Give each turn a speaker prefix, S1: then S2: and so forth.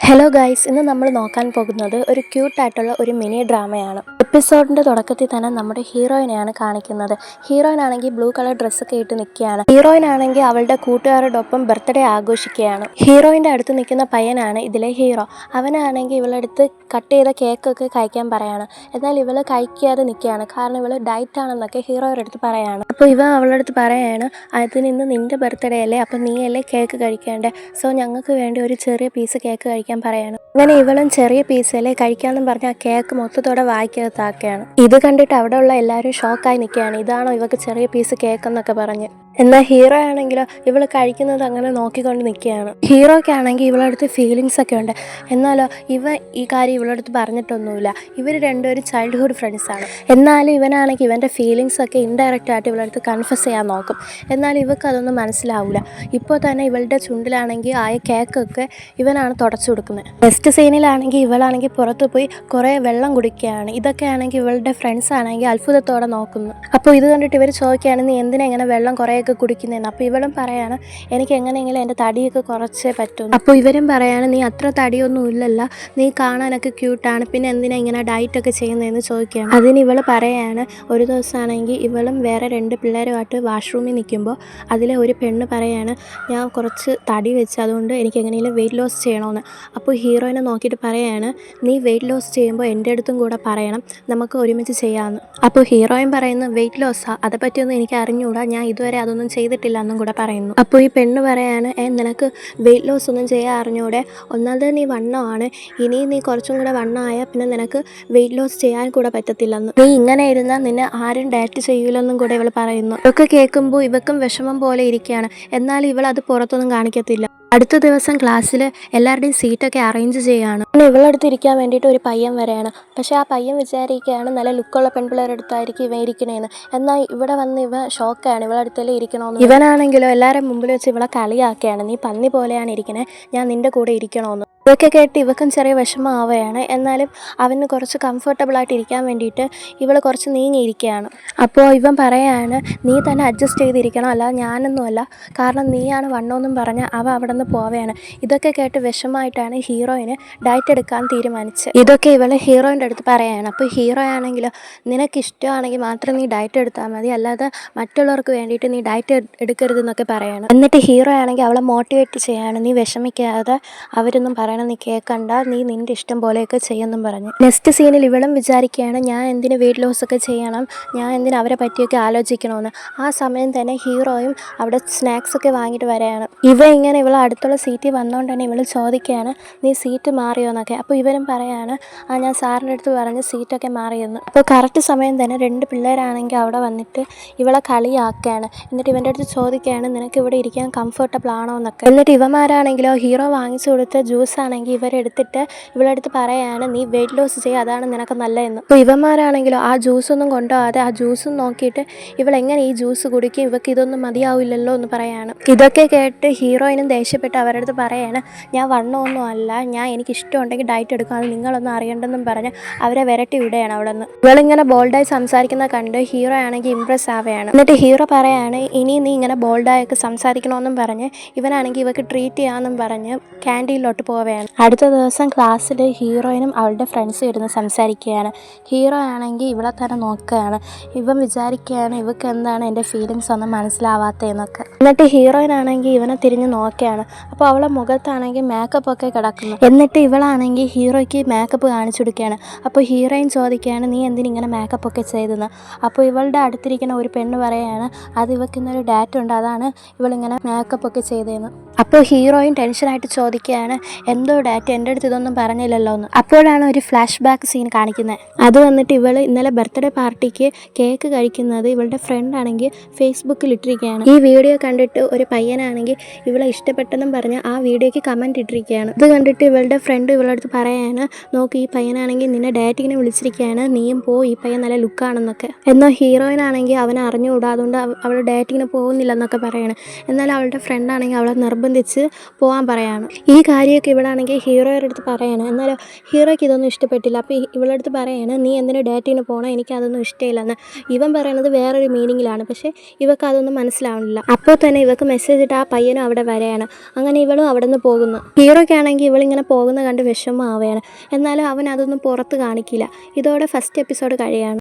S1: Hello guys, ഇന്ന് നമ്മൾ നോക്കാൻ പോകുന്നത് ഒരു ക്യൂട്ടായിട്ടുള്ള ഒരു മിനി ഡ്രാമയാണ്. എപ്പിസോഡിൻ്റെ തുടക്കത്തിൽ തന്നെ നമ്മുടെ ഹീറോയിനെയാണ് കാണിക്കുന്നത്. ഹീറോയിൻ ആണെങ്കിൽ ബ്ലൂ കളർ ഡ്രസ്സൊക്കെ ഇട്ട് നിൽക്കുകയാണ്. ഹീറോയിൻ ആണെങ്കിൽ അവളുടെ കൂട്ടുകാരോടൊപ്പം ബർത്ത്ഡേ ആഘോഷിക്കുകയാണ്. ഹീറോയിൻ്റെ അടുത്ത് നിൽക്കുന്ന പയ്യനാണ് ഇതിലെ ഹീറോ. അവനാണെങ്കിൽ ഇവളടുത്ത് കട്ട് ചെയ്ത കേക്കൊക്കെ കഴിക്കാൻ പറയാണ്. എന്നാൽ ഇവൾ കഴിക്കാതെ നിൽക്കുകയാണ്. കാരണം ഇവൾ ഡയറ്റ് ആണെന്നൊക്കെ ഹീറോയുടെ അടുത്ത് പറയാണ്. അപ്പോൾ ഇവ അവളുടെ അടുത്ത് പറയാണ്, അതിന് ഇന്ന് നിൻ്റെ ബർത്ത്ഡേ അല്ലേ, അപ്പം നീയല്ലേ കേക്ക് കഴിക്കേണ്ടേ, സോ ഞങ്ങൾക്ക് വേണ്ടി ഒരു ചെറിയ പീസ് കേക്ക് കഴിക്കാൻ പറയാണ്. അങ്ങനെ ഇവളും ചെറിയ പീസല്ലേ കഴിക്കാമെന്നും പറഞ്ഞ് ആ കേക്ക് മൊത്തത്തോടെ വായിക്കകത്താക്കുകയാണ്. ഇത് കണ്ടിട്ട് അവിടെയുള്ള എല്ലാവരും ഷോക്കായി നിൽക്കുകയാണ്. ഇതാണോ ഇവക്ക് ചെറിയ പീസ് കേക്ക് എന്നൊക്കെ പറഞ്ഞ്. എന്നാൽ ഹീറോ ആണെങ്കിലോ ഇവൾ കഴിക്കുന്നത് അങ്ങനെ നോക്കിക്കൊണ്ട് നിൽക്കുകയാണ്. ഹീറോയ്ക്കാണെങ്കിൽ ഇവളടുത്ത് ഫീലിങ്സ് ഒക്കെ ഉണ്ട്. എന്നാലോ ഈ കാര്യം ഇവളടുത്ത് പറഞ്ഞിട്ടൊന്നുമില്ല. ഇവർ രണ്ടുപേരും ചൈൽഡ്ഹുഡ് ഫ്രണ്ട്സാണ്. എന്നാലും ഇവനാണെങ്കിൽ ഇവൻ്റെ ഫീലിങ്സ് ഒക്കെ ഇൻഡയറക്റ്റ് ആയിട്ട് ഇവളടുത്ത് കൺഫസ് ചെയ്യാൻ നോക്കും. എന്നാൽ ഇവർക്ക് അതൊന്നും മനസ്സിലാവില്ല. ഇപ്പോൾ തന്നെ ഇവളുടെ ചുണ്ടിലാണെങ്കിൽ ആയ കേക്കൊക്കെ ഇവനാണ് തുടച്ചു കൊടുക്കുന്നത്. നെക്സ്റ്റ് സീനിലാണെങ്കിൽ ഇവളാണെങ്കിൽ പുറത്ത് പോയി കുറേ വെള്ളം കുടിക്കുകയാണ്. ഇതൊക്കെ ആണെങ്കിൽ ഇവളുടെ ഫ്രണ്ട്സ് ആണെങ്കിൽ അത്ഭുതത്തോടെ നോക്കുന്നു. അപ്പോൾ ഇത് കണ്ടിട്ട് ഇവർ ചോദിക്കുകയാണ്, നീ എന്തിനാ ഇങ്ങനെ വെള്ളം കുറേ കുടിക്കുന്നതെന്ന്. അപ്പോൾ ഇവളും പറയാണ്, എനിക്ക് എങ്ങനെയെങ്കിലും എൻ്റെ തടിയൊക്കെ കുറച്ചേ പറ്റും. അപ്പോൾ ഇവരും പറയാണ്, നീ അത്ര തടിയൊന്നും ഇല്ലല്ല, നീ കാണാനൊക്കെ ക്യൂട്ടാണ്, പിന്നെ എന്തിനാ ഇങ്ങനെ ഡയറ്റൊക്കെ ചെയ്യുന്നതെന്ന് ചോദിക്കുകയാണ്. അതിന് ഇവൾ പറയാണ്, ഒരു ദിവസമാണെങ്കിൽ ഇവളും വേറെ 2 പിള്ളേരുമായിട്ട് വാഷ്റൂമിൽ നിൽക്കുമ്പോൾ അതിലെ ഒരു പെണ്ണ് പറയാണ്, ഞാൻ കുറച്ച് തടി വെച്ച് അതുകൊണ്ട് എനിക്ക് എങ്ങനെയെങ്കിലും വെയിറ്റ് ലോസ് ചെയ്യണമെന്ന്. അപ്പോൾ ഹീറോയിനെ നോക്കിയിട്ട് പറയാണ്, നീ വെയിറ്റ് ലോസ് ചെയ്യുമ്പോൾ എൻ്റെ അടുത്തും കൂടെ പറയണം, നമുക്ക് ഒരുമിച്ച് ചെയ്യാമെന്ന്. അപ്പോൾ ഹീറോയിൻ പറയുന്നു, വെയിറ്റ് ലോസാ, അതേപ്പറ്റിയൊന്നും എനിക്ക് അറിഞ്ഞുകൂടാ, ഞാൻ ഇതുവരെ അതൊന്നും ചെയ്തിട്ടില്ല എന്നും കൂടെ പറയുന്നു. അപ്പോൾ ഈ പെണ്ണ് പറയാണ്, നിനക്ക് വെയിറ്റ് ലോസ് ഒന്നും ചെയ്യാൻ അറിഞ്ഞൂടെ, ഒന്നാമത് നീ വണ്ണമാണ്, ഇനി നീ കുറച്ചും കൂടെ വണ്ണമായ പിന്നെ നിനക്ക് വെയിറ്റ് ലോസ് ചെയ്യാൻ കൂടെ പറ്റത്തില്ലെന്ന്, നീ ഇങ്ങനെ ഇരുന്നാൽ നിന്നെ ആരും ഡയറ്റ് ചെയ്യൂലെന്നും കൂടെ ഇവൾ പറയുന്നു. ഇതൊക്കെ കേൾക്കുമ്പോൾ ഇവക്കും വിഷമം പോലെ ഇരിക്കുകയാണ്. എന്നാൽ ഇവൾ അത് പുറത്തൊന്നും കാണിക്കത്തില്ല. അടുത്ത ദിവസം ക്ലാസ്സിൽ എല്ലാവരുടെയും സീറ്റൊക്കെ അറേഞ്ച് ചെയ്യുകയാണ്. പിന്നെ ഇവളടുത്ത് ഇരിക്കാൻ വേണ്ടിയിട്ട് ഒരു പയ്യൻ വരെയാണ്. പക്ഷേ ആ പയ്യൻ വിചാരിക്കുകയാണ് നല്ല ലുക്കുള്ള പെൺപിള്ളേരുടെ അടുത്തായിരിക്കും ഇവ ഇരിക്കണേന്ന്. എന്നാൽ ഇവിടെ വന്ന് ഇവ ഷോക്കാണ്, ഇവളടുത്തല്ലേ ഇരിക്കണമെന്ന്. ഇവനാണെങ്കിലോ എല്ലാവരും മുമ്പിൽ വെച്ച് ഇവളെ കളിയാക്കുകയാണ്, നീ പന്നി പോലെയാണ് ഇരിക്കണേ, ഞാൻ നിൻ്റെ കൂടെ ഇരിക്കണമെന്ന്. ഇതൊക്കെ കേട്ട് ഇവക്കും ചെറിയ വിഷമമാവുകയാണ്. എന്നാലും അവന് കുറച്ച് കംഫർട്ടബിളായിട്ട് ഇരിക്കാൻ വേണ്ടിയിട്ട് ഇവൾ കുറച്ച് നീങ്ങിയിരിക്കുകയാണ്. അപ്പോൾ ഇവൻ പറയാണ്, നീ തന്നെ അഡ്ജസ്റ്റ് ചെയ്തിരിക്കണം, അല്ലാതെ ഞാനൊന്നുമല്ല, കാരണം നീയാണ് വണ്ണമെന്നും പറഞ്ഞ് അവിടെ നിന്ന് പോവുകയാണ്. ഇതൊക്കെ കേട്ട് വിഷമമായിട്ടാണ് ഹീറോയിന് ഡയറ്റ് എടുക്കാൻ തീരുമാനിച്ചത്. ഇതൊക്കെ ഇവൾ ഹീറോയിൻ്റെ അടുത്ത് പറയുകയാണ്. അപ്പോൾ ഹീറോ ആണെങ്കിലോ, നിനക്കിഷ്ടമാണെങ്കിൽ മാത്രം നീ ഡയറ്റ് എടുത്താൽ മതി, അല്ലാതെ മറ്റുള്ളവർക്ക് വേണ്ടിയിട്ട് നീ ഡയറ്റ് എടുക്കരുതെന്നൊക്കെ പറയണം. എന്നിട്ട് ഹീറോ ആണെങ്കിൽ അവളെ മോട്ടിവേറ്റ് ചെയ്യാണ്, നീ വിഷമിക്കാതെ, അവരൊന്നും പറയണം, നീ കേൾക്കണ്ട, നീ നിൻ്റെ ഇഷ്ടം പോലെയൊക്കെ ചെയ്യുമെന്നും പറഞ്ഞു. നെക്സ്റ്റ് സീനിൽ ഇവളും വിചാരിക്കുകയാണ്, ഞാൻ എന്തിന് വെയിറ്റ് ലോസ് ഒക്കെ ചെയ്യണം, ഞാൻ എന്തിന് അവരെ പറ്റിയൊക്കെ ആലോചിക്കണമെന്ന്. ആ സമയം തന്നെ ഹീറോയും അവിടെ സ്നാക്സ് ഒക്കെ വാങ്ങിയിട്ട് വരികയാണ്. ഇങ്ങനെ ഇവൾ അടുത്തുള്ള സീറ്റിൽ വന്നുകൊണ്ട് തന്നെ ഇവൾ ചോദിക്കുകയാണ്, നീ സീറ്റ് മാറിയോ എന്നൊക്കെ. അപ്പോൾ ഇവരും പറയാണ്, ഞാൻ സാറിൻ്റെ അടുത്ത് പറഞ്ഞ് സീറ്റൊക്കെ മാറിയെന്ന്. അപ്പോൾ കറക്റ്റ് സമയം തന്നെ 2 പിള്ളേരാണെങ്കിൽ അവിടെ വന്നിട്ട് ഇവളെ കളിയാക്കുകയാണ്. എന്നിട്ട് ഇവൻ്റെ അടുത്ത് ചോദിക്കുകയാണ്, നിനക്ക് ഇവിടെ ഇരിക്കാൻ കംഫർട്ടബിൾ ആണോ എന്നൊക്കെ. എന്നിട്ട് ഇവന്മാരാണെങ്കിലോ ഹീറോ വാങ്ങിച്ചു കൊടുത്ത ജ്യൂസ് ആണെങ്കിൽ ഇവരെടുത്തിട്ട് ഇവളടുത്ത് പറയാണ്, നീ വെയിറ്റ് ലോസ് ചെയ്യുക, അതാണ് നിനക്ക് നല്ലതെന്ന്. അപ്പോൾ ഇവന്മാരാണെങ്കിലോ ആ ജ്യൂസൊന്നും കൊണ്ടുപോകാതെ ആ ജ്യൂസും നോക്കിയിട്ട് ഇവളെങ്ങനെ ഈ ജ്യൂസ് കുടിക്കും, ഇവക്ക് ഇതൊന്നും മതിയാവില്ലല്ലോ എന്ന് പറയാണ്. ഇതൊക്കെ കേട്ട് ഹീറോയിനും ദേഷ്യപ്പെട്ട് അവരുടെ അടുത്ത് പറയാണ്, ഞാൻ വണ്ണമൊന്നും അല്ല, എനിക്ക് ഇഷ്ടമുണ്ടെങ്കിൽ ഡയറ്റ് എടുക്കാം, അത് നിങ്ങളൊന്നും അറിയണ്ടെന്നും പറഞ്ഞ് അവരെ വിരട്ടി വിടുകയാണ് അവിടെ നിന്ന്. ഇവളിങ്ങനെ ബോൾഡായി സംസാരിക്കുന്ന കണ്ട് ഹീറോ ആണെങ്കിൽ ഇംപ്രസ് ആവുകയാണ്. എന്നിട്ട് ഹീറോ പറയാണ്, ഇനി നീ ഇങ്ങനെ ബോൾഡായൊക്കെ സംസാരിക്കണമെന്നും പറഞ്ഞ് ഇവനാണെങ്കിൽ ഇവക്ക് ട്രീറ്റ് ചെയ്യാമെന്നും പറഞ്ഞ് ക്യാൻറ്റീനിലോട്ട് പോവുകയാണ്. അടുത്ത ദിവസം ക്ലാസ്സിൽ ഹീറോയിനും അവളുടെ ഫ്രണ്ട്സും ഇരുന്ന് സംസാരിക്കുകയാണ്. ഹീറോ ആണെങ്കിൽ ഇവളെ തന്നെ നോക്കുകയാണ്. ഇവൻ വിചാരിക്കുകയാണ്, ഇവക്ക് എന്താണ് എൻ്റെ ഫീലിങ്സ് ഒന്നും മനസ്സിലാവാത്തതെന്നൊക്കെ. എന്നിട്ട് ഹീറോയിൻ ആണെങ്കിൽ ഇവനെ തിരിഞ്ഞ് നോക്കുകയാണ്. അപ്പോൾ അവളെ മുഖത്താണെങ്കിൽ മേക്കപ്പ് ഒക്കെ കിടക്കുന്നു. എന്നിട്ട് ഇവളാണെങ്കിൽ ഹീറോയ്ക്ക് മേക്കപ്പ് കാണിച്ചു കൊടുക്കുകയാണ്. അപ്പോൾ ഹീറോയിൻ ചോദിക്കുകയാണ്, നീ എന്തിനിങ്ങനെ മേക്കപ്പ് ഒക്കെ ചെയ്തെന്ന്. അപ്പോൾ ഇവളുടെ അടുത്തിരിക്കുന്ന ഒരു പെണ്ണ് പറയുകയാണ്, അത് ഇവക്കിന്നൊരു ഡാറ്റ് ഉണ്ട്, അതാണ് ഇവളിങ്ങനെ മേക്കപ്പ് ഒക്കെ ചെയ്തതെന്ന്. അപ്പോൾ ഹീറോയിൻ ടെൻഷനായിട്ട് ചോദിക്കുകയാണ്, എന്തോ ഡാറ്റ്, എൻ്റെ അടുത്ത് ഇതൊന്നും പറഞ്ഞില്ലല്ലോ എന്ന്. അപ്പോഴാണ് ഒരു ഫ്ലാഷ് ബാക്ക് സീൻ കാണിക്കുന്നത്. അത് വന്നിട്ട് ഇവൾ ഇന്നലെ ബർത്ത്ഡേ പാർട്ടിക്ക് കേക്ക് കഴിക്കുന്നത് ഇവളുടെ ഫ്രണ്ട് ആണെങ്കിൽ ഫേസ്ബുക്കിൽ ഇട്ടിരിക്കുകയാണ്. ഈ വീഡിയോ കണ്ടിട്ട് ഒരു പയ്യനാണെങ്കിൽ ഇവളെ ഇഷ്ടപ്പെട്ടെന്നും പറഞ്ഞ് ആ വീഡിയോയ്ക്ക് കമൻറ്റ് ഇട്ടിരിക്കുകയാണ്. ഇത് കണ്ടിട്ട് ഇവളുടെ ഫ്രണ്ട് ഇവളടുത്ത് പറയാണ്, നോക്ക്, ഈ പയ്യനാണെങ്കിൽ നിന്നെ ഡേറ്റിങ്ങിനെ വിളിച്ചിരിക്കുകയാണ്, നീയും പോ, ഈ പയ്യൻ നല്ല ലുക്കാണെന്നൊക്കെ. എന്നാൽ ഹീറോയിൻ ആണെങ്കിൽ അവനെ അറിഞ്ഞുകൂടാ, അതുകൊണ്ട് അവൾ ഡേറ്റിങ്ങിന് പോകുന്നില്ലെന്നൊക്കെ പറയാണ്. എന്നാൽ അവളുടെ ഫ്രണ്ട് ആണെങ്കിൽ അവളെ നിർബന്ധിച്ച് പോകാൻ പറയാണ്. ഈ കാര്യമൊക്കെ ഇവൾ ഇവളാണെങ്കിൽ ഹീറോയുടെ അടുത്ത് പറയാണ്. എന്നാലും ഹീറോയ്ക്ക് ഇതൊന്നും ഇഷ്ടപ്പെട്ടില്ല. അപ്പോൾ ഇവളുടെ അടുത്ത് പറയാണ്, നീ എന്തിനു ഡേറ്റിന് പോകണം, എനിക്കതൊന്നും ഇഷ്ടമില്ലെന്ന്. ഇവൻ പറയണത് വേറൊരു മീനിങ്ങിലാണ്. പക്ഷേ ഇവൾക്ക് അതൊന്നും മനസ്സിലാവണില്ല. അപ്പോൾ തന്നെ ഇവൾക്ക് മെസ്സേജ് ഇട്ട് ആ പയ്യനും അവിടെ വരെയാണ്. അങ്ങനെ ഇവളും അവിടെ നിന്ന് പോകുന്നു. ഹീറോയ്ക്കാണെങ്കിൽ ഇവളിങ്ങനെ പോകുന്ന കണ്ട് വിഷമമാവുകയാണ്. എന്നാലും അവൻ അതൊന്നും പുറത്ത് കാണിക്കില്ല. ഇതോടെ ഫസ്റ്റ് എപ്പിസോഡ് കഴിയാണ്.